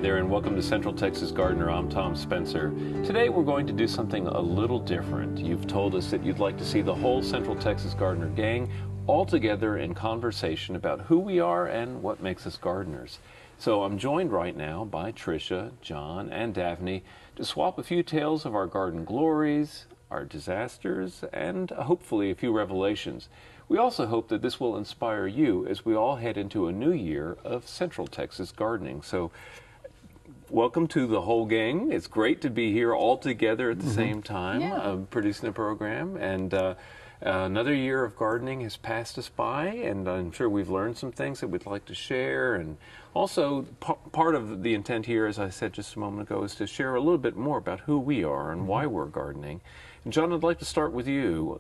there, and welcome to Central Texas Gardener. I'm Tom Spencer. Today we're going to do something a little different. You've told us that you'd like to see the whole Central Texas Gardener gang all together in conversation about who we are and what makes us gardeners. So I'm joined right now by Trisha, John, and Daphne to swap a few tales of our garden glories, our disasters, and hopefully a few revelations. We also hope that this will inspire you as we all head into a new year of Central Texas gardening. So welcome to the whole gang. It's great to be here all together at the same time, producing a program. And another year of gardening has passed us by, and I'm sure we've learned some things that we'd like to share. And also, part of the intent here, as I said just a moment ago, is to share a little bit more about who we are and why we're gardening. And John, I'd like to start with you.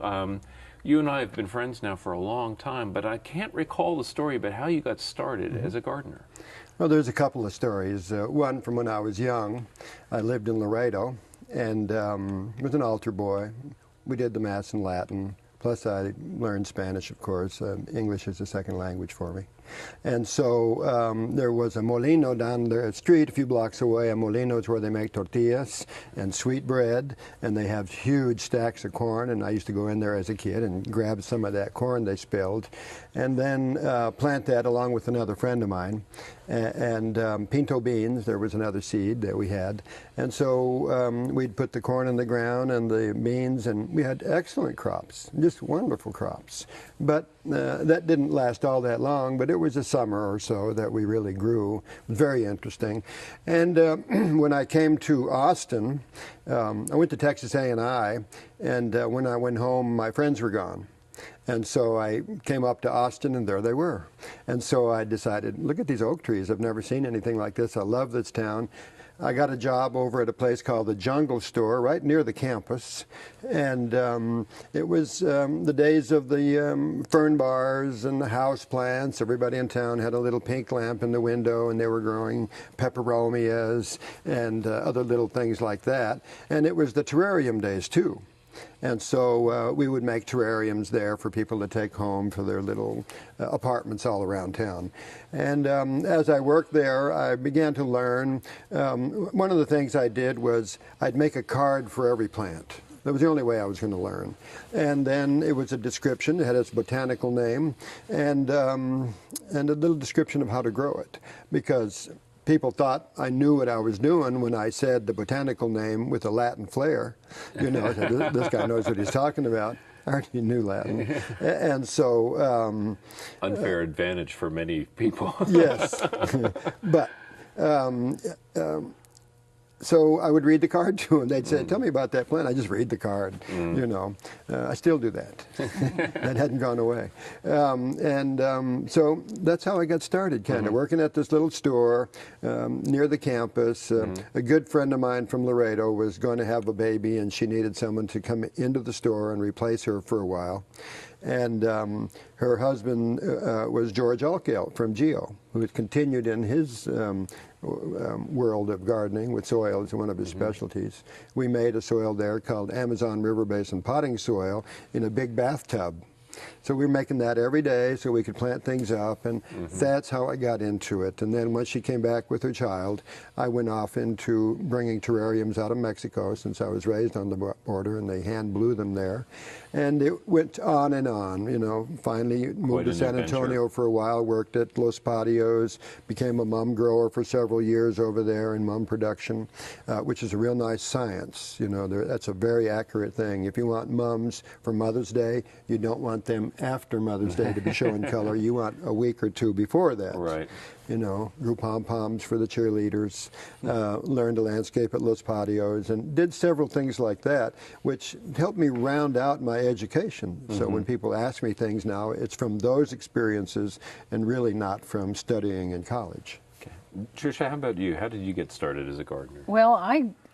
You and I have been friends now for a long time, but I can't recall the story about how you got started as a gardener. Well, there's a couple of stories. One from when I was young. I lived in Laredo and was an altar boy. We did the Mass in Latin. Plus, I learned Spanish, of course. English is a second language for me. And so there was a molino down the street a few blocks away. A molino is where they make tortillas and sweet bread, and they have huge stacks of corn. And I used to go in there as a kid and grab some of that corn they spilled, and then plant that along with another friend of mine. And pinto beans, there was another seed that we had. And so we'd put the corn in the ground and the beans, and we had excellent crops, just wonderful crops. But that didn't last all that long, but it was a summer or so that we really grew. It was very interesting. And when I came to Austin, I went to Texas A&I, and when I went home, my friends were gone. And so I came up to Austin, and there they were. And so I decided, look at these oak trees. I've never seen anything like this. I love this town. I got a job over at a place called the Jungle Store right near the campus. And it was the days of the fern bars and the house plants. Everybody in town had a little pink lamp in the window, and they were growing peperomias and other little things like that. And it was the terrarium days, too. And so we would make terrariums there for people to take home for their little apartments all around town. And as I worked there, I began to learn. One of the things I did was I'd make a card for every plant. That was the only way I was going to learn. And then it was a description. It had its botanical name and a little description of how to grow it, because people thought I knew what I was doing when I said the botanical name with a Latin flair. You know, this guy knows what he's talking about. I already knew Latin. And so Unfair advantage for many people. Yes. But so I would read the card to them. They'd say, tell me about that plant. I just read the card, you know. I still do that. That hadn't gone away. So that's how I got started, kind of, working at this little store near the campus. A good friend of mine from Laredo was going to have a baby, and she needed someone to come into the store and replace her for a while. And her husband was George Alkelt from Geo, who had continued in his world of gardening with soil as one of his specialties. We made a soil there called Amazon River Basin potting soil in a big bathtub. So we were making that every day so we could plant things up, and that's how I got into it. And then once she came back with her child, I went off into bringing terrariums out of Mexico, since I was raised on the border, and they hand blew them there. And it went on and on, you know. Finally moved to San Antonio for a while, worked at Los Patios, became a mum grower for several years over there in mum production, which is a real nice science. You know, that's a very accurate thing. If you want mums for Mother's Day, you don't want them after Mother's Day to be showing color. You want a week or two before that. Right. You know, grew pom-poms for the cheerleaders, learned to landscape at Los Patios, and did several things like that, which helped me round out my education. So when people ask me things now, it's from those experiences and really not from studying in college. Okay. Trisha, how about you? How did you get started as a gardener? Well,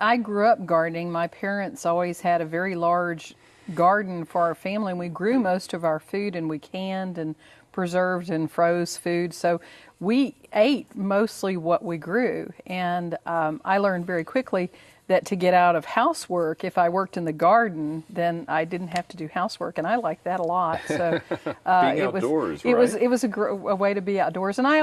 I grew up gardening. My parents always had a very large garden for our family, and we grew most of our food, and we canned and preserved and froze food. So we ate mostly what we grew. And I learned very quickly that to get out of housework, if I worked in the garden, then I didn't have to do housework, and I liked that a lot. So being outdoors, it was a way to be outdoors. And I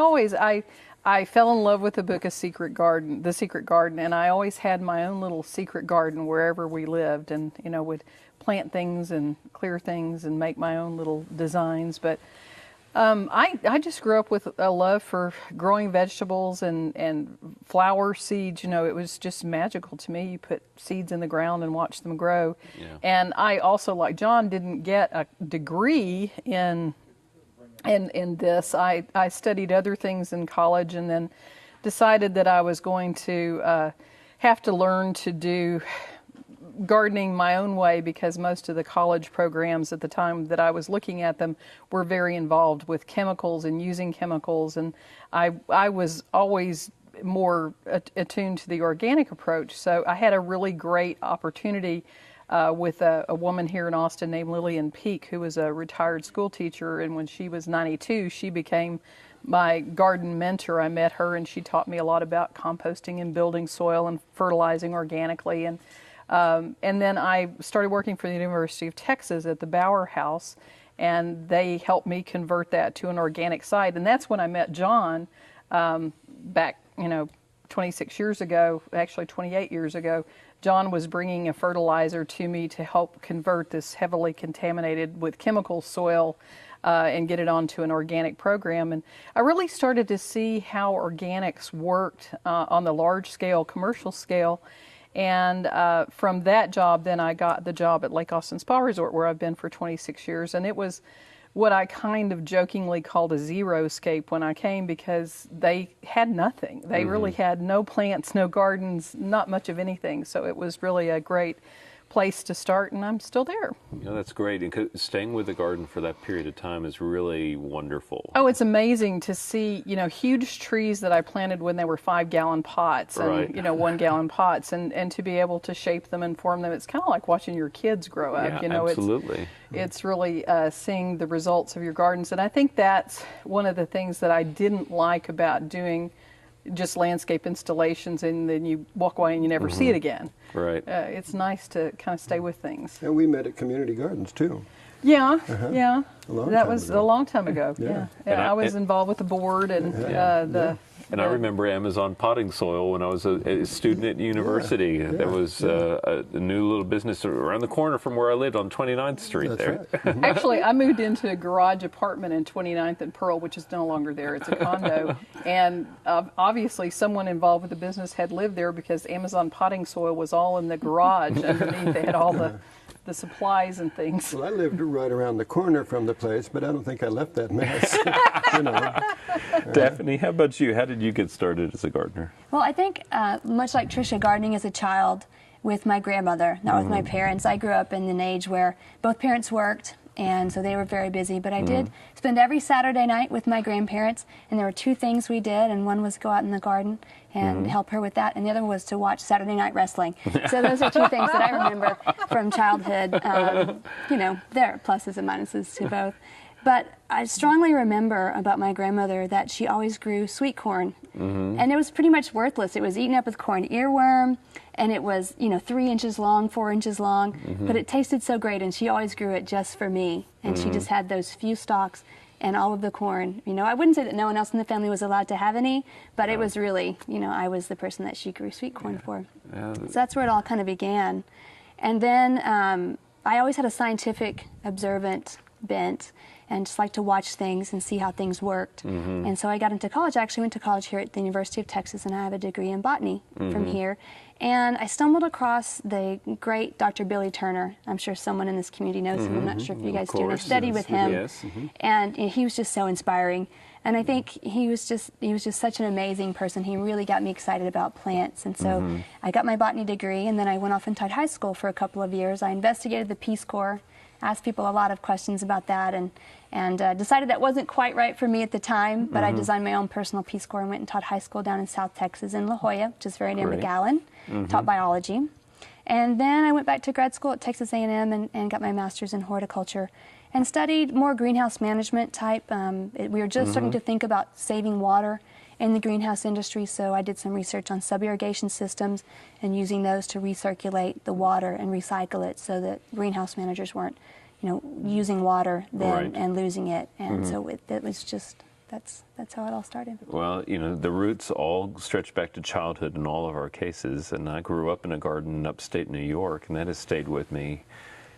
I fell in love with the book The Secret Garden, and I always had my own little secret garden wherever we lived, and would plant things and clear things and make my own little designs. But I just grew up with a love for growing vegetables and flower seeds. It was just magical to me. You put seeds in the ground and watch them grow. Yeah. And I also, like John, didn't get a degree in this. I studied other things in college and then decided that I was going to have to learn to do gardening my own way, because most of the college programs at the time that I was looking at them were very involved with chemicals and using chemicals, and I was always more attuned to the organic approach. So I had a really great opportunity with a woman here in Austin named Lillian Peak, who was a retired school teacher, and when she was 92, she became my garden mentor. I met her and she taught me a lot about composting and building soil and fertilizing organically, and then I started working for the University of Texas at the Bauer House, and they helped me convert that to an organic site. And that's when I met John back, 26 years ago, actually 28 years ago. John was bringing a fertilizer to me to help convert this heavily contaminated with chemical soil and get it onto an organic program. And I really started to see how organics worked on the large scale, commercial scale. And from that job, then I got the job at Lake Austin Spa Resort, where I've been for 26 years. And it was what I kind of jokingly called a zero-scape when I came, because they had nothing. They really had no plants, no gardens, not much of anything. So it was really a great place to start, and I'm still there. Yeah, that's great. And staying with the garden for that period of time is really wonderful. Oh, it's amazing to see, huge trees that I planted when they were 5-gallon pots and, right. 1-gallon pots, and to be able to shape them and form them. It's kind of like watching your kids grow up. Yeah, absolutely. It's really seeing the results of your gardens. And I think that's one of the things that I didn't like about doing just landscape installations, and then you walk away and you never see it again. Right. It's nice to kind of stay with things. And we met at community gardens too. Yeah, yeah. That was a long time ago. Yeah. I was involved with the board and And I remember Amazon potting soil when I was a student at university. There was a new little business around the corner from where I lived on 29th Street. That's there. Right. Actually, I moved into a garage apartment in 29th and Pearl, which is no longer there. It's a condo. And obviously someone involved with the business had lived there, because Amazon potting soil was all in the garage underneath. They had all the supplies and things. Well, I lived right around the corner from the place, but I don't think I left that mess. Daphne, how about you? How did you get started as a gardener? Well, I think much like Trisha, gardening as a child with my grandmother, not with my parents. I grew up in an age where both parents worked, and so they were very busy. But I did spend every Saturday night with my grandparents, and there were two things we did, and one was go out in the garden and help her with that, and the other was to watch Saturday Night Wrestling. So those are two things that I remember from childhood. There are pluses and minuses to both. But I strongly remember about my grandmother that she always grew sweet corn, and it was pretty much worthless. It was eaten up with corn earworm, and it was 3 inches long, 4 inches long, but it tasted so great, and she always grew it just for me, and she just had those few stalks and all of the corn. I wouldn't say that no one else in the family was allowed to have any, but it was really, I was the person that she grew sweet corn for. So that's where it all kind of began. And then I always had a scientific, observant bent, and just like to watch things and see how things worked. And so I got into college. I actually went to college here at the University of Texas, and I have a degree in botany from here. And I stumbled across the great Dr. Billy Turner. I'm sure someone in this community knows him. I'm not sure if you guys do. I studied with him. Yes. And he was just so inspiring. And I think he was just such an amazing person. He really got me excited about plants. And so I got my botany degree, and then I went off and taught high school for a couple of years. I investigated the Peace Corps, asked people a lot of questions about that, and decided that wasn't quite right for me at the time, but I designed my own personal Peace Corps and went and taught high school down in South Texas in La Jolla, which is very near McAllen, taught biology. And then I went back to grad school at Texas A&M and got my master's in horticulture and studied more greenhouse management type. We were just starting to think about saving water in the greenhouse industry, so I did some research on sub-irrigation systems and using those to recirculate the water and recycle it so that greenhouse managers weren't, using water then and losing it. And so that that's how it all started. Well, you know, the roots all stretch back to childhood in all of our cases, and I grew up in a garden in upstate New York, and that has stayed with me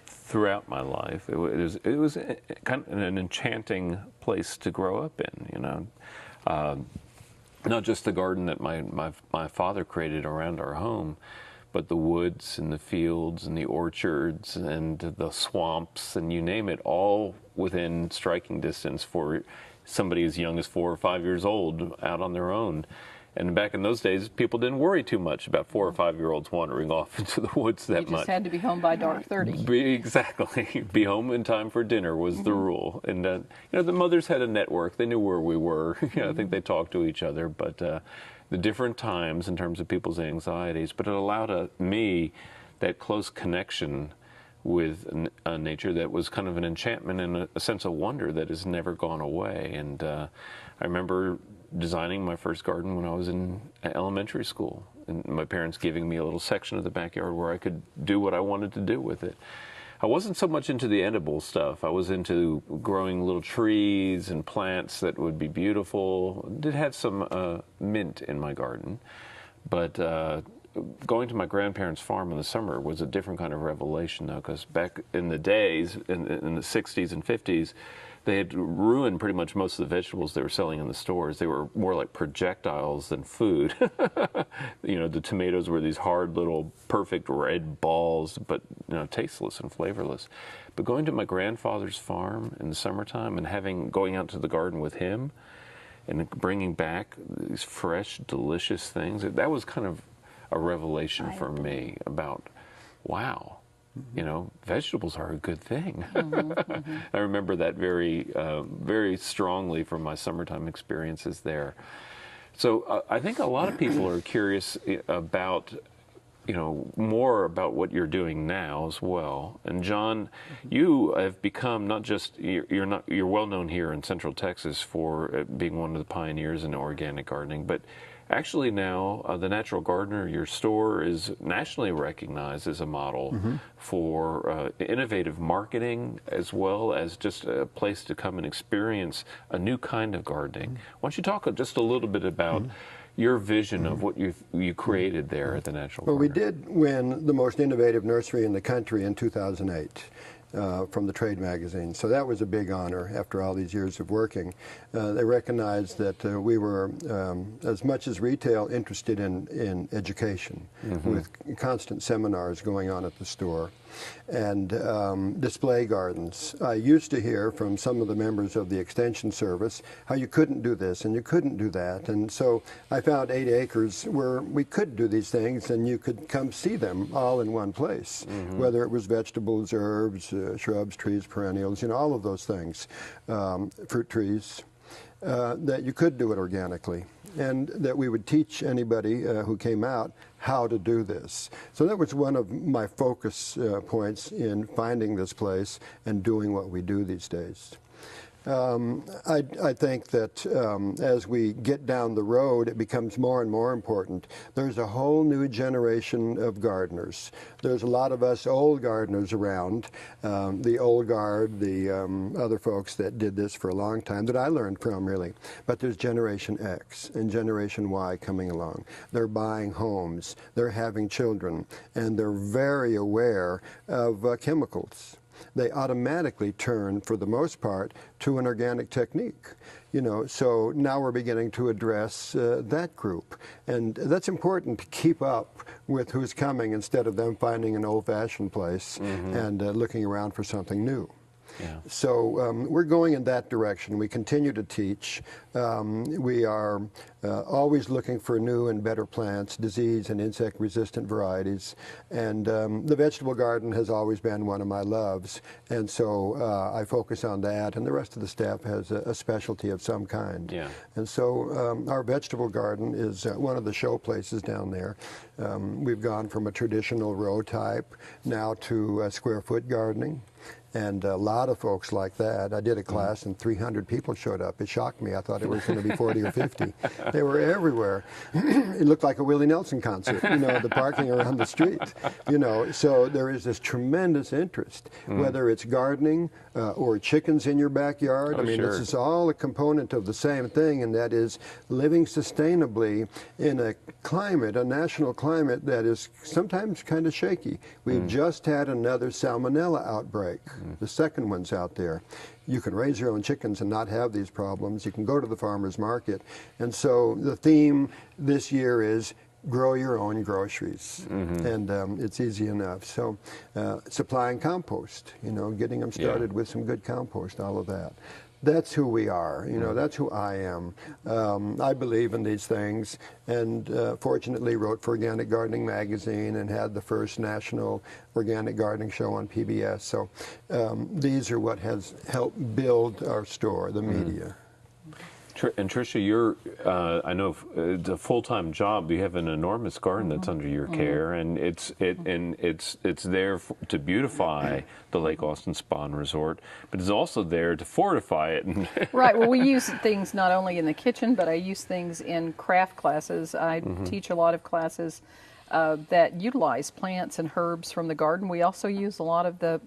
throughout my life. It was kind of an enchanting place to grow up in, you know. Not just the garden that my father created around our home, but the woods and the fields and the orchards and the swamps and you name it, all within striking distance for somebody as young as 4 or 5 years old out on their own. And back in those days, people didn't worry too much about 4 or 5-year-olds wandering off into the woods that much. You just had to be home by dark 30. Exactly. Be home in time for dinner was the rule. And, you know, the mothers had a network. They knew where we were. You know, I think they talked to each other. But the different times in terms of people's anxieties. But it allowed me that close connection with nature that was kind of an enchantment and a sense of wonder that has never gone away. And I remember designing my first garden when I was in elementary school, and my parents giving me a little section of the backyard where I could do what I wanted to do with it. I wasn't so much into the edible stuff. I was into growing little trees and plants that would be beautiful. Did have some mint in my garden, but going to my grandparents' farm in the summer was a different kind of revelation, though, because back in the days, in the 60s and 50s, they had ruined pretty much most of the vegetables they were selling in the stores. They were more like projectiles than food. You know, the tomatoes were these hard little perfect red balls, but, you know, tasteless and flavorless. But going to my grandfather's farm in the summertime and going out to the garden with him and bringing back these fresh, delicious things, that was kind of a revelation for me about, wow. You know, vegetables are a good thing. I remember that very strongly from my summertime experiences there. So I think a lot of people are curious about, you know, more about what you're doing now as well. And John, you have become not just you're well known here in Central Texas for being one of the pioneers in organic gardening, but actually now, the Natural Gardener, your store, is nationally recognized as a model for innovative marketing, as well as just a place to come and experience a new kind of gardening. Why don't you talk just a little bit about your vision of what you created there at the Natural Gardener? Well, we did win the most innovative nursery in the country in 2008. From the trade magazine. So that was a big honor after all these years of working. They recognized that we were, as much as retail, interested in education, with constant seminars going on at the store, and display gardens. I used to hear from some of the members of the Extension Service how you couldn't do this and you couldn't do that. And so I found 8 acres where we could do these things and you could come see them all in one place, whether it was vegetables, herbs, shrubs, trees, perennials, you know, all of those things, fruit trees, that you could do it organically, and that we would teach anybody who came out how to do this. So that was one of my focus points in finding this place and doing what we do these days. I think that as we get down the road, it becomes more and more important. There's a whole new generation of gardeners. There's a lot of us old gardeners around, the old guard, the other folks that did this for a long time that I learned from, really. But there's Generation X and Generation Y coming along. They're buying homes, they're having children, and they're very aware of chemicals. They automatically turn, for the most part, to an organic technique. You know, so now we're beginning to address that group. And that's important to keep up with who's coming instead of them finding an old-fashioned place and looking around for something new. Yeah. So we're going in that direction. We continue to teach. We are always looking for new and better plants, disease and insect-resistant varieties. And the vegetable garden has always been one of my loves. And so I focus on that, and the rest of the staff has a specialty of some kind. Yeah. And so our vegetable garden is one of the show places down there. We've gone from a traditional row type now to square foot gardening. And a lot of folks like that. I did a class and 300 people showed up. It shocked me. I thought it was going to be 40 or 50. They were everywhere. It looked like a Willie Nelson concert, the parking around the street. So there is this tremendous interest, whether it's gardening or chickens in your backyard. Oh, sure. This is all a component of the same thing, and that is living sustainably in a climate, a national climate that is sometimes kind of shaky. We've just had another salmonella outbreak. The second one's out there. You can raise your own chickens and not have these problems. You can go to the farmer's market. And so the theme this year is grow your own groceries. And it's easy enough. So supplying compost, getting them started with some good compost, all of that. That's who we are, that's who I am. I believe in these things, and fortunately wrote for Organic Gardening Magazine and had the first national organic gardening show on PBS. So these are what has helped build our store, the media. And Trisha, you're, I know it's a full-time job. You have an enormous garden that's under your care, and it's there to beautify the Lake Austin Spa and Resort, but it's also there to fortify it. Right. Well, we use things not only in the kitchen, but I use things in craft classes. I teach a lot of classes that utilize plants and herbs from the garden. We also use a lot of the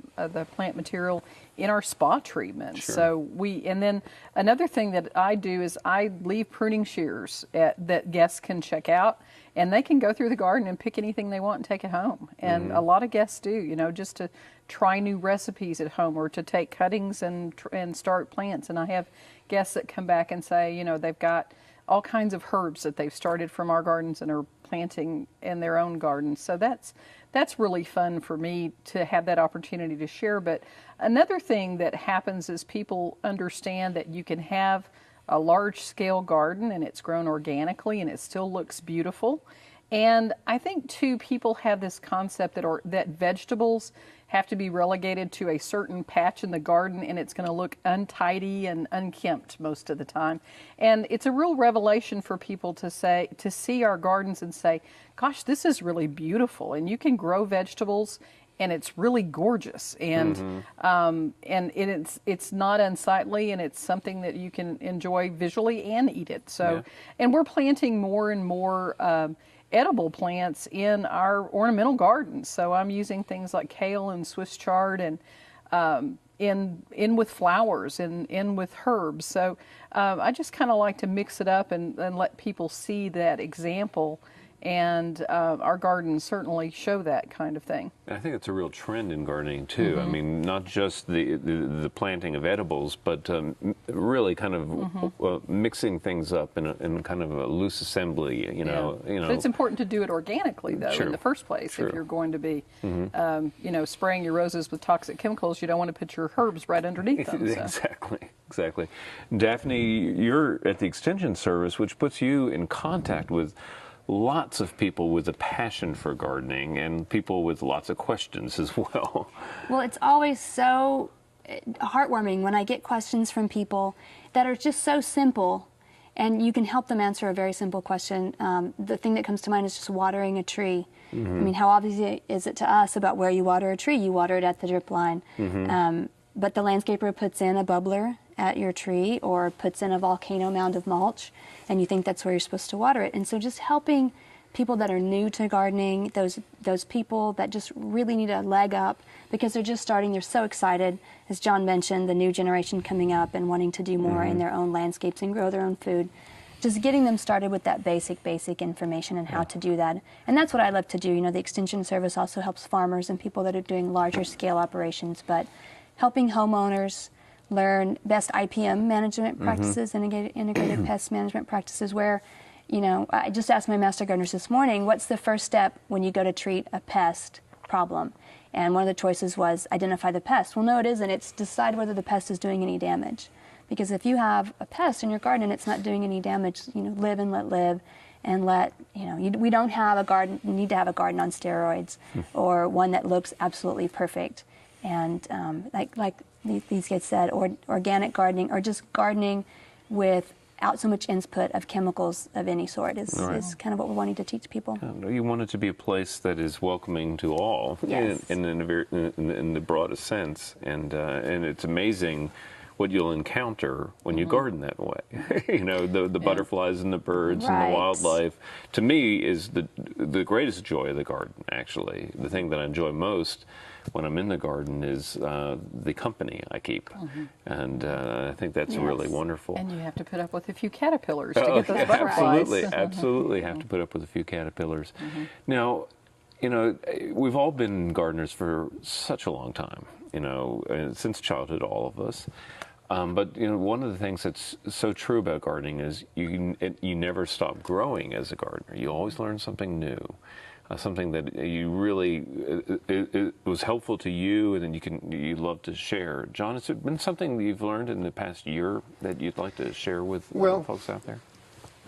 plant material in our spa treatments. Sure. So and then another thing that I do is I leave pruning shears that guests can check out, and they can go through the garden and pick anything they want and take it home. And a lot of guests do, just to try new recipes at home or to take cuttings and start plants. And I have guests that come back and say, they've got all kinds of herbs that they've started from our gardens and are planting in their own gardens. So that's really fun for me to have that opportunity to share. But another thing that happens is people understand that you can have a large-scale garden and it's grown organically and it still looks beautiful. And I think, too, people have this concept that vegetables have to be relegated to a certain patch in the garden and it's going to look untidy and unkempt most of the time. And it's a real revelation for people to see our gardens and say, gosh, this is really beautiful. And you can grow vegetables and it's really gorgeous. And it's not unsightly, and it's something that you can enjoy visually and eat it. So, and we're planting more and more edible plants in our ornamental gardens. So I'm using things like kale and Swiss chard and in with flowers and in with herbs. So I just kind of like to mix it up and let people see that example. And our gardens certainly show that kind of thing. I think it's a real trend in gardening too. I mean, not just the planting of edibles, but really kind of mixing things up in kind of a loose assembly. So it's important to do it organically, though, in the first place. If you're going to be, spraying your roses with toxic chemicals, you don't want to put your herbs right underneath them. So. Exactly. Daphne, you're at the Extension Service, which puts you in contact with lots of people with a passion for gardening and people with lots of questions as well. Well, it's always so heartwarming when I get questions from people that are just so simple, and you can help them answer a very simple question. The thing that comes to mind is just watering a tree. I mean, how obvious is it to us about where you water a tree? You water it at the drip line. But the landscaper puts in a bubbler at your tree or puts in a volcano mound of mulch, and you think that's where you're supposed to water it. And so just helping people that are new to gardening, those people that just really need a leg up because they're just starting, they're so excited, as John mentioned, the new generation coming up and wanting to do more in their own landscapes and grow their own food. Just getting them started with that basic information and how to do that. And that's what I love to do. The Extension Service also helps farmers and people that are doing larger scale operations, but helping homeowners learn best IPM management practices, integrated pest management practices, where, I just asked my master gardeners this morning, what's the first step when you go to treat a pest problem? And one of the choices was identify the pest. Well, no, it isn't. It's decide whether the pest is doing any damage. Because if you have a pest in your garden and it's not doing any damage, live and let live. And we don't have a garden, you need to have a garden on steroids or one that looks absolutely perfect. And like these kids said, or organic gardening, or just gardening with out so much input of chemicals of any sort is kind of what we're wanting to teach people. You want it to be a place that is welcoming to all, Yes. in the broadest sense, and it's amazing what you'll encounter when you garden that way. You know, the butterflies and the birds and the wildlife. To me, is the greatest joy of the garden. Actually, the thing that I enjoy most when I'm in the garden is the company I keep, and I think that's really wonderful. And you have to put up with a few caterpillars to get those butterflies. Absolutely have to put up with a few caterpillars. Now, you know, we've all been gardeners for such a long time, you know, since childhood, all of us. But you know, one of the things that's so true about gardening is you never stop growing as a gardener. You always learn something new, something that you really it was helpful to you, and then you love to share. John, has it been something that you've learned in the past year that you'd like to share with folks out there?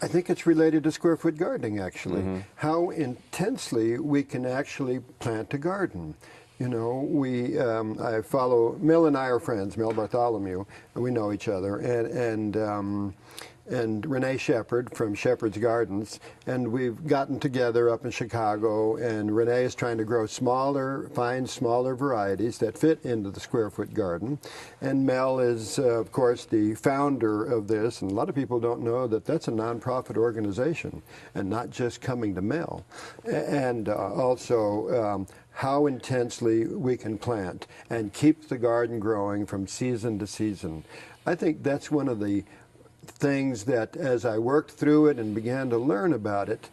I think it's related to square foot gardening, actually. How intensely we can actually plant a garden. You know, I follow, Mel and I are friends, Mel Bartholomew, and we know each other, and Renee Shepard from Shepard's Gardens, and we've gotten together up in Chicago, and Renee is trying to grow find smaller varieties that fit into the square foot garden, and Mel is, of course, the founder of this, and a lot of people don't know that that's a nonprofit organization, and not just coming to Mel, and also how intensely we can plant and keep the garden growing from season to season. I think that's one of the things that, as I worked through it and began to learn about it,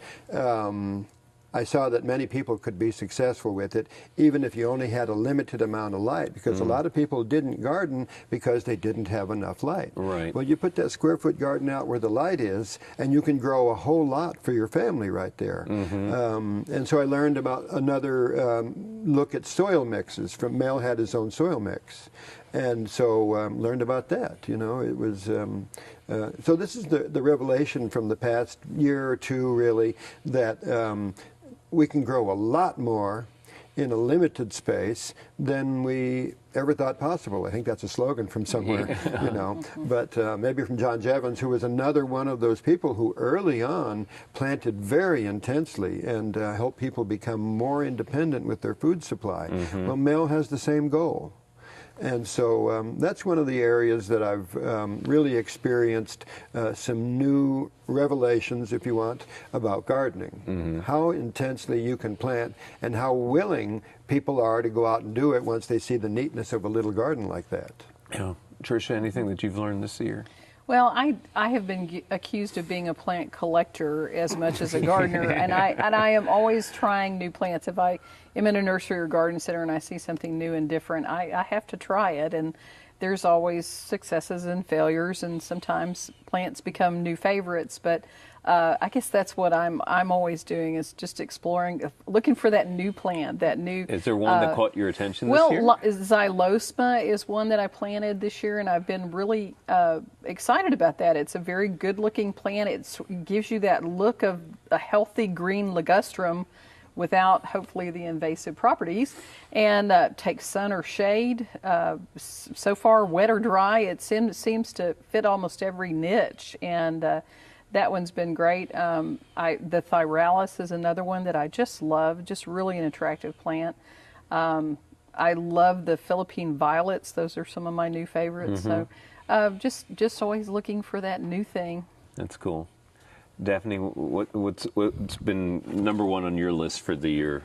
I saw that many people could be successful with it, even if you only had a limited amount of light, because a lot of people didn't garden because they didn't have enough light. Right. Well, you put that square foot garden out where the light is, and you can grow a whole lot for your family right there. And so I learned about another look at soil mixes. Mel had his own soil mix, and so learned about that. You know, it was so this is the revelation from the past year or two, really, that we can grow a lot more in a limited space than we ever thought possible. I think that's a slogan from somewhere, you know, but maybe from John Jevons, who was another one of those people who early on planted very intensely and helped people become more independent with their food supply. Well, Mel has the same goal. And so that's one of the areas that I've really experienced some new revelations, if you want, about gardening. How intensely you can plant and how willing people are to go out and do it once they see the neatness of a little garden like that. Yeah. Tricia, anything that you've learned this year? Well, I have been accused of being a plant collector as much as a gardener, and I am always trying new plants. If I am in a nursery or garden center and I see something new and different, I have to try it, and there's always successes and failures, and sometimes plants become new favorites, but I guess that's what I'm always doing, is just exploring, looking for that new plant, that new... Is there one that caught your attention this year? Well, Xylosma is one that I planted this year, and I've been really excited about that. It's a very good-looking plant. It gives you that look of a healthy green ligustrum without, hopefully, the invasive properties, and takes sun or shade. So far, wet or dry, it seems to fit almost every niche, and that one's been great. The Thyralis is another one that I just love, just really an attractive plant. I love the Philippine violets. Those are some of my new favorites. So just always looking for that new thing. That's cool. Daphne, what's been number one on your list for the year?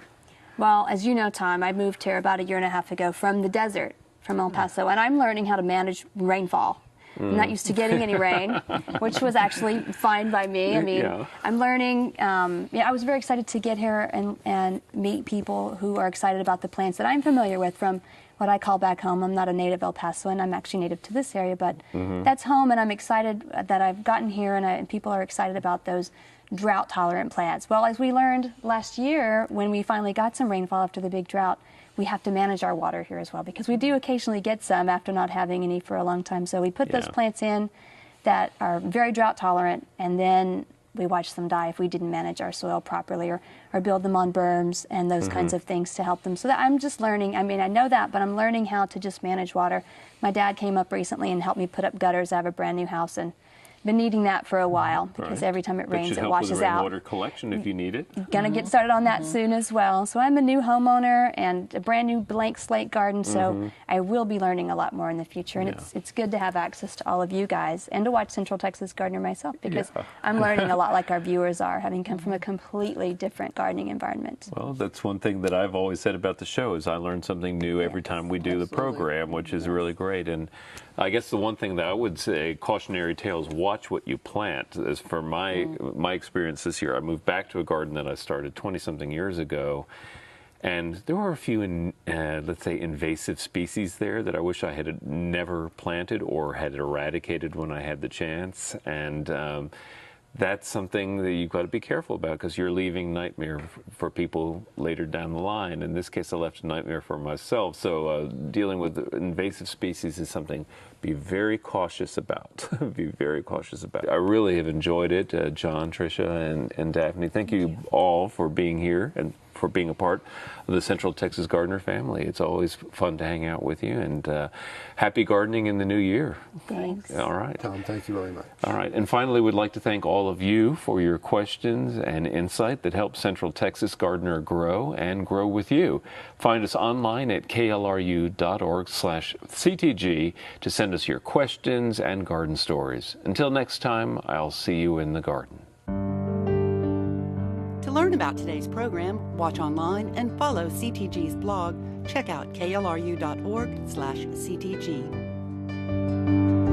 Well, as you know, Tom, I moved here about 1.5 years ago from the desert, from El Paso, and I'm learning how to manage rainfall. I'm not used to getting any rain, which was actually fine by me. I mean, I'm learning. I was very excited to get here and meet people who are excited about the plants that I'm familiar with from what I call back home. I'm not a native El Pasoan. I'm actually native to this area, but that's home, and I'm excited that I've gotten here, and people are excited about those drought-tolerant plants. Well, as we learned last year, when we finally got some rainfall after the big drought, we have to manage our water here as well, because we do occasionally get some after not having any for a long time. So we put those plants in that are very drought tolerant, and then we watch them die if we didn't manage our soil properly, or build them on berms and those kinds of things to help them. So that I'm just learning. I mean, I know that, but I'm learning how to just manage water. My dad came up recently and helped me put up gutters. I have a brand new house, and been needing that for a while because Right. every time it That rains, should it help washes with the out. rainwater collection if you need it. Gonna get started on that soon as well. So I'm a new homeowner and a brand new blank slate garden, so I will be learning a lot more in the future. And it's good to have access to all of you guys and to watch Central Texas Gardener myself because I'm learning a lot like our viewers are, having come from a completely different gardening environment. Well, that's one thing that I've always said about the show is I learn something new every time we do the program, which is really great. And I guess the one thing that I would say, cautionary tale, is watch what you plant. As for my experience this year, I moved back to a garden that I started 20-something years ago, and there were a few, let's say, invasive species there that I wish I had never planted or had eradicated when I had the chance. And that's something that you've got to be careful about because you're leaving nightmare for people later down the line. In this case, I left a nightmare for myself. So dealing with invasive species is something be very cautious about. Be very cautious about. I really have enjoyed it, John, Trisha, and Daphne. Thank you all for being here and for being a part of the Central Texas Gardener family. It's always fun to hang out with you, and happy gardening in the new year. Thanks. All right. Tom, thank you very much. All right. And finally, we'd like to thank all of you for your questions and insight that help Central Texas Gardener grow and grow with you. Find us online at klru.org/CTG to send us your questions and garden stories. Until next time, I'll see you in the garden. To learn about today's program, watch online and follow CTG's blog. Check out klru.org/CTG.